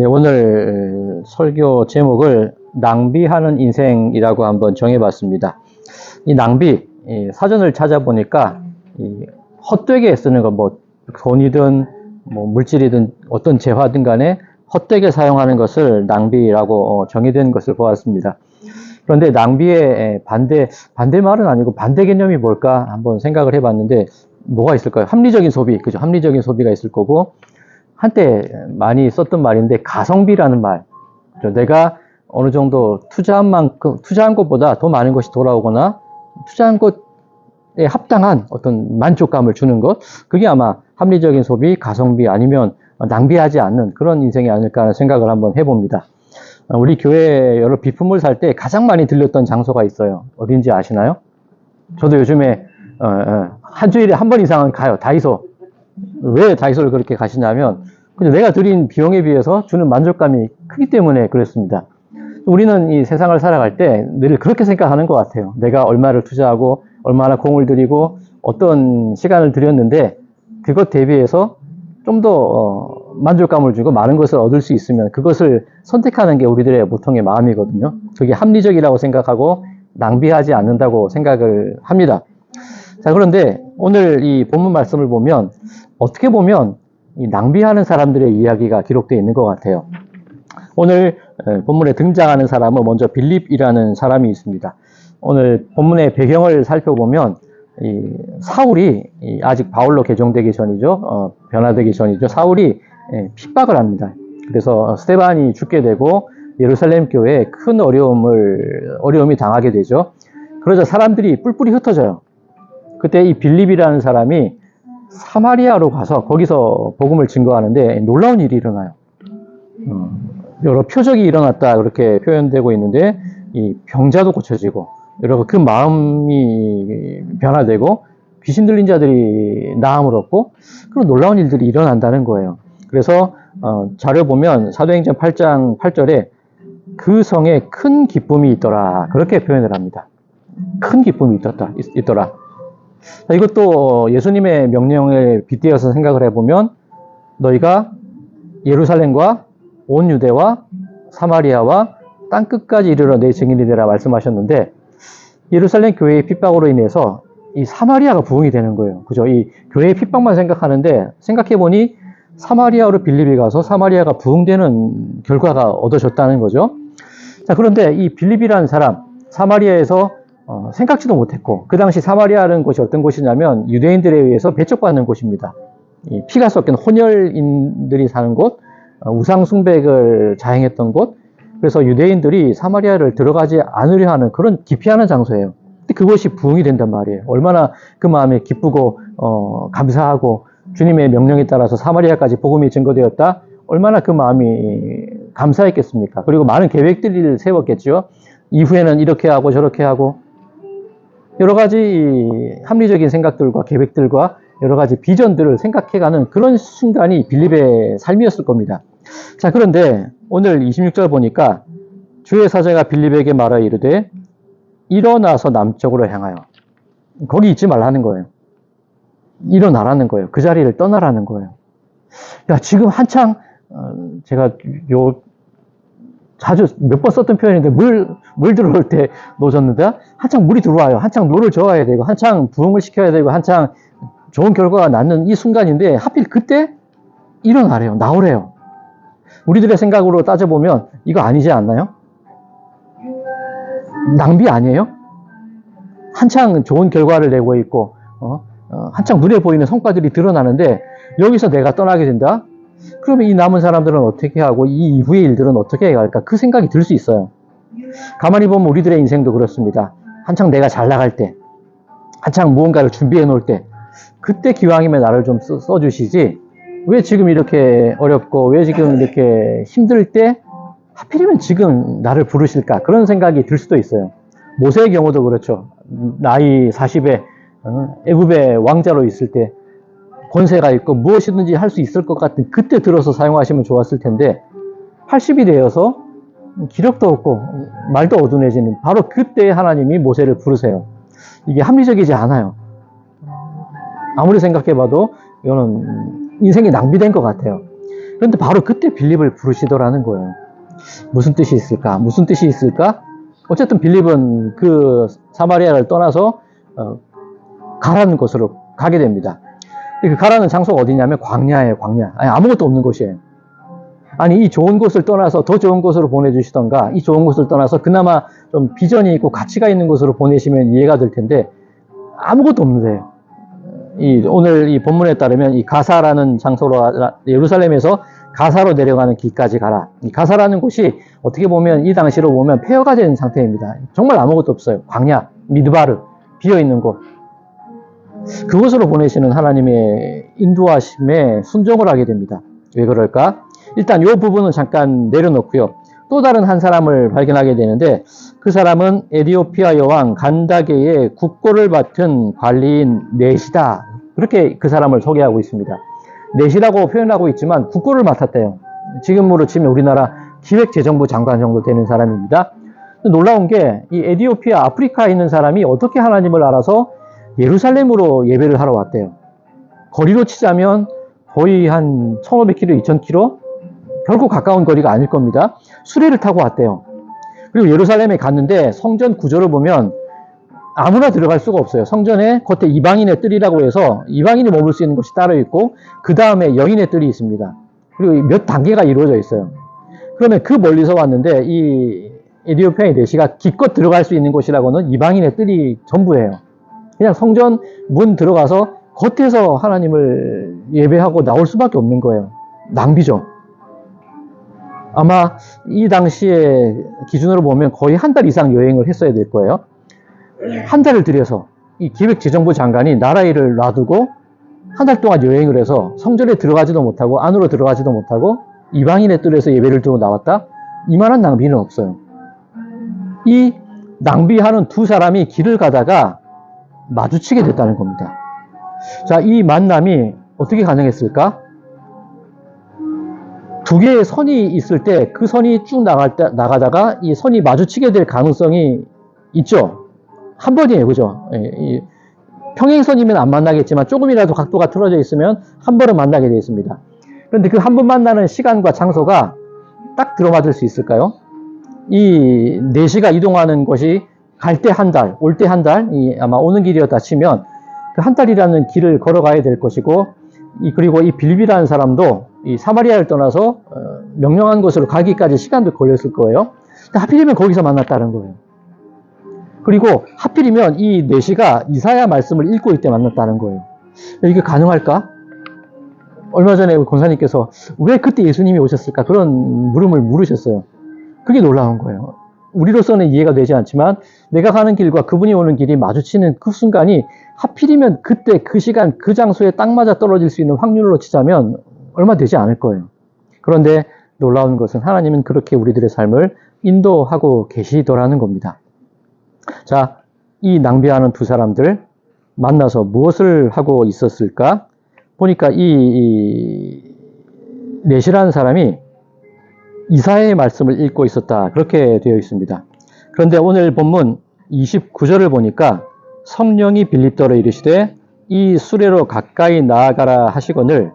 네, 오늘 설교 제목을 낭비하는 인생이라고 한번 정해봤습니다. 이 낭비, 사전을 찾아보니까 헛되게 쓰는 것, 뭐 돈이든 뭐 물질이든 어떤 재화든 간에 헛되게 사용하는 것을 낭비라고 정의된 것을 보았습니다. 그런데 낭비의 반대말은 아니고 반대 개념이 뭘까 한번 생각을 해봤는데 뭐가 있을까요? 합리적인 소비, 그죠? 합리적인 소비가 있을 거고, 한때 많이 썼던 말인데 가성비라는 말. 내가 어느 정도 투자한 것보다 더 많은 것이 돌아오거나 투자한 것에 합당한 어떤 만족감을 주는 것. 그게 아마 합리적인 소비, 가성비 아니면 낭비하지 않는 그런 인생이 아닐까 하는 생각을 한번 해봅니다. 우리 교회에 여러 비품을 살 때 가장 많이 들렸던 장소가 있어요. 어딘지 아시나요? 저도 요즘에 한 주일에 한 번 이상은 가요. 다이소. 왜 다이소를 그렇게 가시냐면 내가 들인 비용에 비해서 주는 만족감이 크기 때문에 그렇습니다. 우리는 이 세상을 살아갈 때 늘 그렇게 생각하는 것 같아요. 내가 얼마를 투자하고 얼마나 공을 들이고 어떤 시간을 들였는데 그것 대비해서 좀 더 만족감을 주고 많은 것을 얻을 수 있으면 그것을 선택하는 게 우리들의 보통의 마음이거든요. 그게 합리적이라고 생각하고 낭비하지 않는다고 생각을 합니다. 자, 그런데 오늘 이 본문 말씀을 보면 어떻게 보면 이 낭비하는 사람들의 이야기가 기록되어 있는 것 같아요. 오늘 본문에 등장하는 사람은 먼저 빌립이라는 사람이 있습니다. 오늘 본문의 배경을 살펴보면 이 사울이 아직 바울로 개종되기 전이죠. 변화되기 전이죠. 사울이 핍박을 합니다. 그래서 스데반이 죽게 되고 예루살렘 교회에 큰 어려움이 당하게 되죠. 그러자 사람들이 뿔뿔이 흩어져요. 그때 이 빌립이라는 사람이 사마리아로 가서 거기서 복음을 증거하는데 놀라운 일이 일어나요. 여러 표적이 일어났다 그렇게 표현되고 있는데 이 병자도 고쳐지고 여러 그 마음이 변화되고 귀신 들린 자들이 나음을 얻고 그런 놀라운 일들이 일어난다는 거예요. 그래서 자료 보면 사도행전 8장 8절에 그 성에 큰 기쁨이 있더라 그렇게 표현을 합니다. 큰 기쁨이 있더라. 이것도 예수님의 명령에 빗대어서 생각을 해보면 너희가 예루살렘과 온 유대와 사마리아와 땅끝까지 이르러 내 증인이 되라 말씀하셨는데 예루살렘 교회의 핍박으로 인해서 이 사마리아가 부흥이 되는 거예요. 그죠? 이 교회의 핍박만 생각하는데 생각해보니 사마리아로 빌립이 가서 사마리아가 부흥되는 결과가 얻어졌다는 거죠. 자, 그런데 이 빌립이라는 사람 사마리아에서 생각지도 못했고 그 당시 사마리아라는 곳이 어떤 곳이냐면 유대인들에 의해서 배척받는 곳입니다. 이 피가 섞인 혼혈인들이 사는 곳, 우상 숭배를 자행했던 곳. 그래서 유대인들이 사마리아를 들어가지 않으려 하는 그런 기피하는 장소예요. 근데 그것이 부흥이 된단 말이에요. 얼마나 그 마음이 기쁘고 감사하고 주님의 명령에 따라서 사마리아까지 복음이 증거되었다. 얼마나 그 마음이 감사했겠습니까? 그리고 많은 계획들을 세웠겠죠. 이후에는 이렇게 하고 저렇게 하고 여러 가지 합리적인 생각들과 계획들과 여러 가지 비전들을 생각해가는 그런 순간이 빌립의 삶이었을 겁니다. 자, 그런데 오늘 26절 보니까 주의 사자가 빌립에게 말하여 이르되 일어나서 남쪽으로 향하여 거기 있지 말라는 거예요. 일어나라는 거예요. 그 자리를 떠나라는 거예요. 야, 지금 한창 제가 자주 몇 번 썼던 표현인데 물 들어올 때 놓으셨는데 한창 물이 들어와요. 한창 노를 저어야 되고 한창 부흥을 시켜야 되고 한창 좋은 결과가 낳는 이 순간인데 하필 그때 일어나래요. 나오래요. 우리들의 생각으로 따져보면 이거 아니지 않나요? 낭비 아니에요? 한창 좋은 결과를 내고 있고 한창 눈에 보이는 성과들이 드러나는데 여기서 내가 떠나게 된다? 그러면 이 남은 사람들은 어떻게 하고 이 이후의 일들은 어떻게 해갈까? 그 생각이 들 수 있어요. 가만히 보면 우리들의 인생도 그렇습니다. 한창 내가 잘 나갈 때, 한창 무언가를 준비해 놓을 때, 그때 기왕이면 나를 좀 써주시지. 왜 지금 이렇게 어렵고 왜 지금 이렇게 힘들 때 하필이면 지금 나를 부르실까? 그런 생각이 들 수도 있어요. 모세의 경우도 그렇죠. 나이 40에 애굽의 왕자로 있을 때 권세가 있고 무엇이든지 할 수 있을 것 같은 그때 들어서 사용하시면 좋았을 텐데 80이 되어서 기력도 없고 말도 어둔해지는 바로 그때 하나님이 모세를 부르세요. 이게 합리적이지 않아요. 아무리 생각해봐도 이거는 인생이 낭비된 것 같아요. 그런데 바로 그때 빌립을 부르시더라는 거예요. 무슨 뜻이 있을까? 무슨 뜻이 있을까? 어쨌든 빌립은 그 사마리아를 떠나서 가라는 곳으로 가게 됩니다. 그 가라는 장소가 어디냐면 광야예요, 광야. 아니, 아무것도 없는 곳이에요. 아니, 이 좋은 곳을 떠나서 더 좋은 곳으로 보내주시던가, 이 좋은 곳을 떠나서 그나마 좀 비전이 있고 가치가 있는 곳으로 보내시면 이해가 될 텐데, 아무것도 없는데요. 오늘 이 본문에 따르면 이 가사라는 장소로, 예루살렘에서 가사로 내려가는 길까지 가라. 이 가사라는 곳이 어떻게 보면 이 당시로 보면 폐허가 된 상태입니다. 정말 아무것도 없어요. 광야, 미드바르, 비어있는 곳. 그곳으로 보내시는 하나님의 인도하심에 순종을 하게 됩니다. 왜 그럴까? 일단 이 부분은 잠깐 내려놓고요. 또 다른 한 사람을 발견하게 되는데 그 사람은 에디오피아 여왕 간다게의 국고를 맡은 관리인 넷이다. 그렇게 그 사람을 소개하고 있습니다. 넷이라고 표현하고 있지만 국고를 맡았대요. 지금으로 치면 우리나라 기획재정부 장관 정도 되는 사람입니다. 놀라운 게 이 에디오피아 아프리카에 있는 사람이 어떻게 하나님을 알아서 예루살렘으로 예배를 하러 왔대요. 거리로 치자면 거의 한 1500km, 2000km? 결코 가까운 거리가 아닐 겁니다. 수레를 타고 왔대요. 그리고 예루살렘에 갔는데 성전 구조를 보면 아무나 들어갈 수가 없어요. 성전에 겉에 이방인의 뜰이라고 해서 이방인이 머물 수 있는 곳이 따로 있고 그 다음에 여인의 뜰이 있습니다. 그리고 몇 단계가 이루어져 있어요. 그러면 그 멀리서 왔는데 이 에디오피아의 내시가 기껏 들어갈 수 있는 곳이라고는 이방인의 뜰이 전부예요. 그냥 성전 문 들어가서 겉에서 하나님을 예배하고 나올 수밖에 없는 거예요. 낭비죠. 아마 이 당시에 기준으로 보면 거의 한 달 이상 여행을 했어야 될 거예요. 한 달을 들여서 이 기획재정부 장관이 나라 일을 놔두고 한 달 동안 여행을 해서 성전에 들어가지도 못하고 안으로 들어가지도 못하고 이방인의 뜰에서 예배를 드리고 나왔다? 이만한 낭비는 없어요. 이 낭비하는 두 사람이 길을 가다가 마주치게 됐다는 겁니다. 자, 이 만남이 어떻게 가능했을까? 두 개의 선이 있을 때 그 선이 쭉 나가다가 이 선이 마주치게 될 가능성이 있죠. 한 번이에요. 그죠? 평행선이면 안 만나겠지만 조금이라도 각도가 틀어져 있으면 한 번은 만나게 되어 있습니다. 그런데 그 한 번 만나는 시간과 장소가 딱 들어맞을 수 있을까요? 이 4시가 이동하는 것이 갈 때 한 달, 올 때 한 달, 아마 오는 길이었다 치면 그 한 달이라는 길을 걸어가야 될 것이고, 그리고 이 빌립이라는 사람도 이 사마리아를 떠나서 명령한 곳으로 가기까지 시간도 걸렸을 거예요. 하필이면 거기서 만났다는 거예요. 그리고 하필이면 이 4시가 이사야 말씀을 읽고 있을 때 만났다는 거예요. 이게 가능할까? 얼마 전에 권사님께서 왜 그때 예수님이 오셨을까? 그런 물음을 물으셨어요. 그게 놀라운 거예요. 우리로서는 이해가 되지 않지만 내가 가는 길과 그분이 오는 길이 마주치는 그 순간이 하필이면 그때 그 시간 그 장소에 딱 맞아 떨어질 수 있는 확률로 치자면 얼마 되지 않을 거예요. 그런데 놀라운 것은 하나님은 그렇게 우리들의 삶을 인도하고 계시더라는 겁니다. 자, 이 낭비하는 두 사람들 만나서 무엇을 하고 있었을까? 보니까 이 넷이라는 사람이 이사야의 말씀을 읽고 있었다. 그렇게 되어 있습니다. 그런데 오늘 본문 29절을 보니까 성령이 빌립더러 이르시되 이 수레로 가까이 나아가라 하시거늘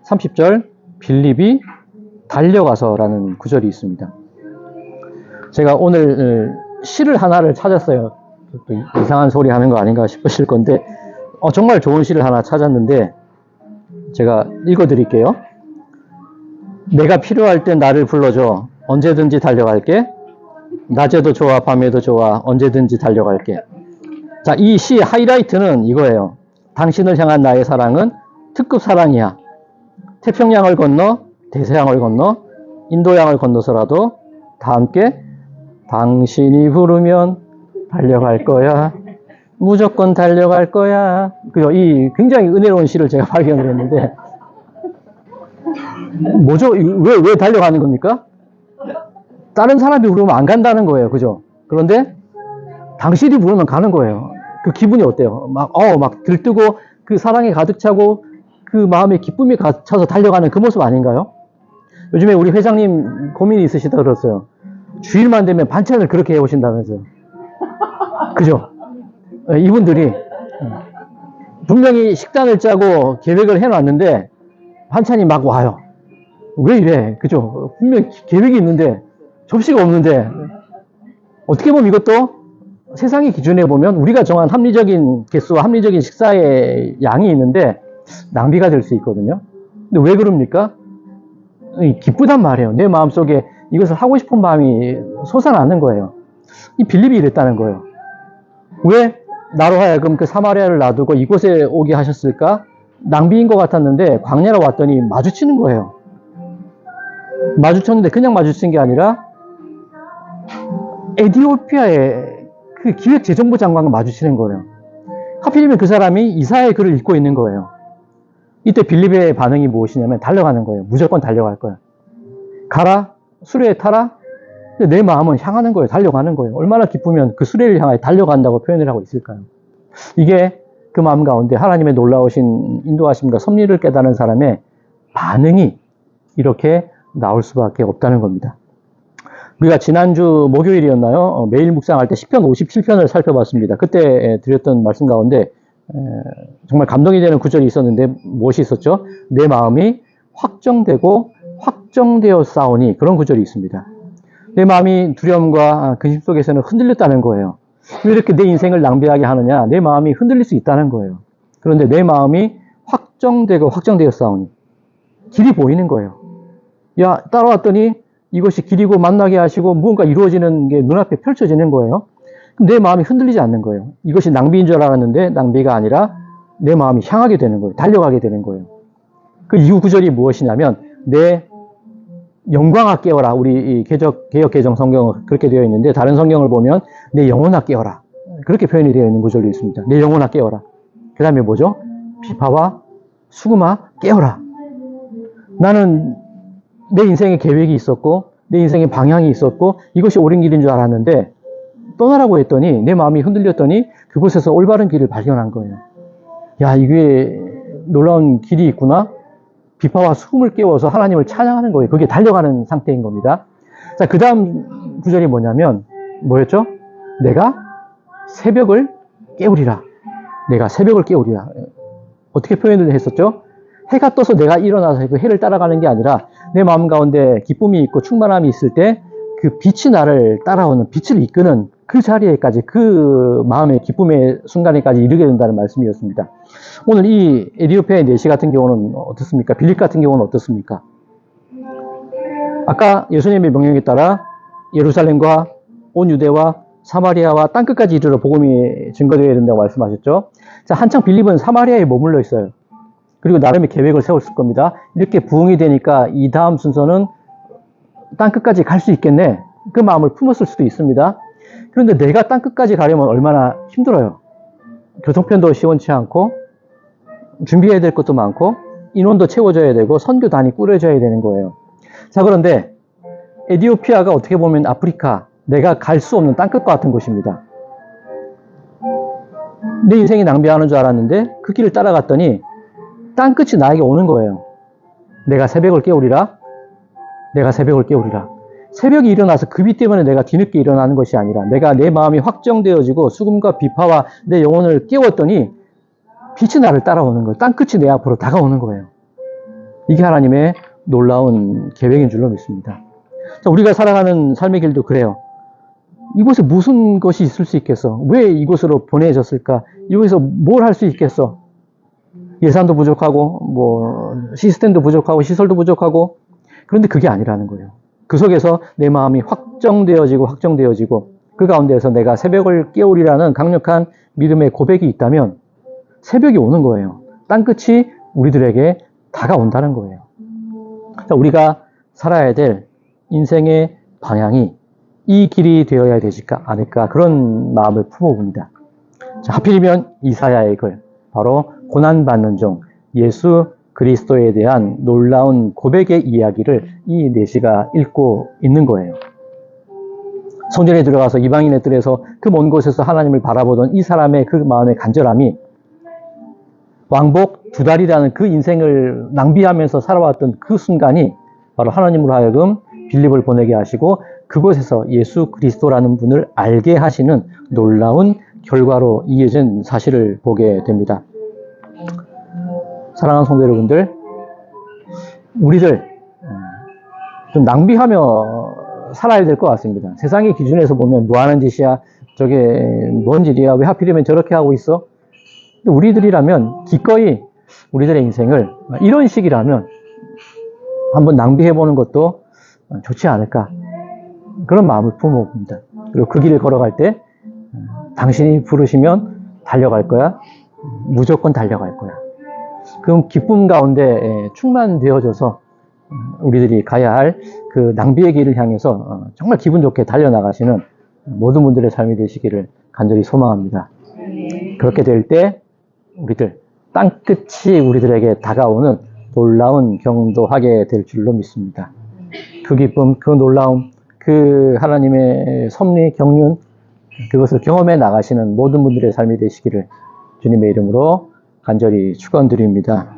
30절 빌립이 달려가서라는 구절이 있습니다. 제가 오늘 시를 하나를 찾았어요. 또 이상한 소리 하는 거 아닌가 싶으실 건데 정말 좋은 시를 하나 찾았는데 제가 읽어드릴게요. 내가 필요할 때 나를 불러줘. 언제든지 달려갈게. 낮에도 좋아 밤에도 좋아 언제든지 달려갈게. 자, 이 시의 하이라이트는 이거예요. 당신을 향한 나의 사랑은 특급 사랑이야. 태평양을 건너 대서양을 건너 인도양을 건너서라도 다 함께 당신이 부르면 달려갈 거야. 무조건 달려갈 거야. 그죠? 이 굉장히 은혜로운 시를 제가 발견을 했는데 뭐죠? 왜 달려가는 겁니까? 다른 사람이 부르면 안 간다는 거예요. 그죠? 그런데 당신이 부르면 가는 거예요. 그 기분이 어때요? 막 들뜨고 그 사랑에 가득 차고 그 마음에 기쁨이 차서 달려가는 그 모습 아닌가요? 요즘에 우리 회장님 고민이 있으시다 그랬어요. 주일만 되면 반찬을 그렇게 해오신다면서요. 그죠? 이분들이 분명히 식단을 짜고 계획을 해놨는데 반찬이 막 와요. 왜 이래? 그죠? 분명 계획이 있는데, 접시가 없는데, 어떻게 보면 이것도 세상의 기준에 보면 우리가 정한 합리적인 개수와 합리적인 식사의 양이 있는데, 낭비가 될 수 있거든요. 근데 왜 그럽니까? 기쁘단 말이에요. 내 마음속에 이것을 하고 싶은 마음이 솟아나는 거예요. 이 빌립이 이랬다는 거예요. 왜 나로 하여금 그 사마리아를 놔두고 이곳에 오게 하셨을까? 낭비인 것 같았는데 광야로 왔더니 마주치는 거예요. 마주쳤는데 그냥 마주친 게 아니라 에티오피아의 그 기획재정부 장관과 마주치는 거예요. 하필이면 그 사람이 이사야의 글을 읽고 있는 거예요. 이때 빌립의 반응이 무엇이냐면 달려가는 거예요. 무조건 달려갈 거예요. 가라, 수레에 타라. 근데 내 마음은 향하는 거예요. 달려가는 거예요. 얼마나 기쁘면 그 수레를 향해 달려간다고 표현을 하고 있을까요? 이게 그 마음 가운데 하나님의 놀라우신 인도하심과 섭리를 깨달은 사람의 반응이 이렇게 나올 수밖에 없다는 겁니다. 우리가 지난주 목요일이었나요? 매일 묵상할 때 시편 57편을 살펴봤습니다. 그때 드렸던 말씀 가운데 정말 감동이 되는 구절이 있었는데 무엇이 있었죠? 내 마음이 확정되고 확정되어 싸우니, 그런 구절이 있습니다. 내 마음이 두려움과 근심 속에서는 흔들렸다는 거예요. 왜 이렇게 내 인생을 낭비하게 하느냐? 내 마음이 흔들릴 수 있다는 거예요. 그런데 내 마음이 확정되고 확정되어 싸우니, 길이 보이는 거예요. 야, 따라왔더니 이것이 길이고 만나게 하시고 무언가 이루어지는 게 눈앞에 펼쳐지는 거예요. 그럼 내 마음이 흔들리지 않는 거예요. 이것이 낭비인 줄 알았는데 낭비가 아니라 내 마음이 향하게 되는 거예요. 달려가게 되는 거예요. 그 이후 구절이 무엇이냐면, 내 영광아 깨어라. 우리 개역 개정 성경은 그렇게 되어 있는데, 다른 성경을 보면 내 영혼아 깨어라. 그렇게 표현이 되어 있는 구절도 있습니다. 내 영혼아 깨어라. 그 다음에 뭐죠? 비파와 수금아 깨어라. 나는 내 인생에 계획이 있었고 내 인생에 방향이 있었고 이것이 옳은 길인 줄 알았는데 떠나라고 했더니 내 마음이 흔들렸더니 그곳에서 올바른 길을 발견한 거예요. 야, 이게 놀라운 길이 있구나. 비파와 수금을 깨워서 하나님을 찬양하는 거예요. 그게 달려가는 상태인 겁니다. 자, 그 다음 구절이 뭐냐면 뭐였죠? 내가 새벽을 깨우리라. 내가 새벽을 깨우리라. 어떻게 표현을 했었죠? 해가 떠서 내가 일어나서 그 해를 따라가는 게 아니라 내 마음 가운데 기쁨이 있고 충만함이 있을 때 그 빛이 나를 따라오는, 빛을 이끄는 그 자리에까지, 그 마음의 기쁨의 순간에까지 이르게 된다는 말씀이었습니다. 오늘 이 에티오피아의 내시 같은 경우는 어떻습니까? 빌립 같은 경우는 어떻습니까? 아까 예수님의 명령에 따라 예루살렘과 온 유대와 사마리아와 땅끝까지 이르러 복음이 증거되어야 된다고 말씀하셨죠. 자, 한창 빌립은 사마리아에 머물러 있어요. 그리고 나름의 계획을 세웠을 겁니다. 이렇게 부흥이 되니까 이 다음 순서는 땅끝까지 갈 수 있겠네. 그 마음을 품었을 수도 있습니다. 그런데 내가 땅끝까지 가려면 얼마나 힘들어요. 교통편도 시원치 않고 준비해야 될 것도 많고 인원도 채워져야 되고 선교단이 꾸려져야 되는 거예요. 자, 그런데 에티오피아가 어떻게 보면 아프리카, 내가 갈 수 없는 땅끝과 같은 곳입니다. 내 인생이 낭비하는 줄 알았는데 그 길을 따라갔더니 땅끝이 나에게 오는 거예요. 내가 새벽을 깨우리라. 내가 새벽을 깨우리라. 새벽이 일어나서 그 빛 때문에 내가 뒤늦게 일어나는 것이 아니라 내가 내 마음이 확정되어지고 수금과 비파와 내 영혼을 깨웠더니 빛이 나를 따라오는 거예요. 땅끝이 내 앞으로 다가오는 거예요. 이게 하나님의 놀라운 계획인 줄로 믿습니다. 자, 우리가 살아가는 삶의 길도 그래요. 이곳에 무슨 것이 있을 수 있겠어? 왜 이곳으로 보내졌을까? 이곳에서 뭘 할 수 있겠어? 예산도 부족하고 시스템도 부족하고 시설도 부족하고, 그런데 그게 아니라는 거예요. 그 속에서 내 마음이 확정되어지고 그 가운데에서 내가 새벽을 깨우리라는 강력한 믿음의 고백이 있다면 새벽이 오는 거예요. 땅끝이 우리들에게 다가온다는 거예요. 자, 우리가 살아야 될 인생의 방향이 이 길이 되어야 되지 않을까, 그런 마음을 품어봅니다. 자, 하필이면 이사야의 글, 바로 고난받는 종 예수 그리스도에 대한 놀라운 고백의 이야기를 이 내시가 읽고 있는 거예요. 성전에 들어가서 이방인의 뜰에서 그 먼 곳에서 하나님을 바라보던 이 사람의 그 마음의 간절함이 왕복 2달이라는 그 인생을 낭비하면서 살아왔던 그 순간이 바로 하나님으로 하여금 빌립을 보내게 하시고 그곳에서 예수 그리스도라는 분을 알게 하시는 놀라운 결과로 이어진 사실을 보게 됩니다. 사랑하는 성도 여러분들, 우리들 좀 낭비하며 살아야 될 것 같습니다. 세상의 기준에서 보면 뭐 하는 짓이야? 저게 뭔 일이야? 왜 하필이면 저렇게 하고 있어? 근데 우리들이라면 기꺼이 우리들의 인생을 이런 식이라면 한번 낭비해보는 것도 좋지 않을까. 그런 마음을 품어봅니다. 그리고 그 길을 걸어갈 때 당신이 부르시면 달려갈 거야. 무조건 달려갈 거야. 그럼 기쁨 가운데 충만되어져서 우리들이 가야 할 그 낭비의 길을 향해서 정말 기분 좋게 달려나가시는 모든 분들의 삶이 되시기를 간절히 소망합니다. 그렇게 될 때 우리들 땅끝이 우리들에게 다가오는 놀라운 경험도 하게 될 줄로 믿습니다. 그 기쁨, 그 놀라움, 그 하나님의 섭리, 경륜, 그것을 경험해 나가시는 모든 분들의 삶이 되시기를 주님의 이름으로 간절히 축원드립니다.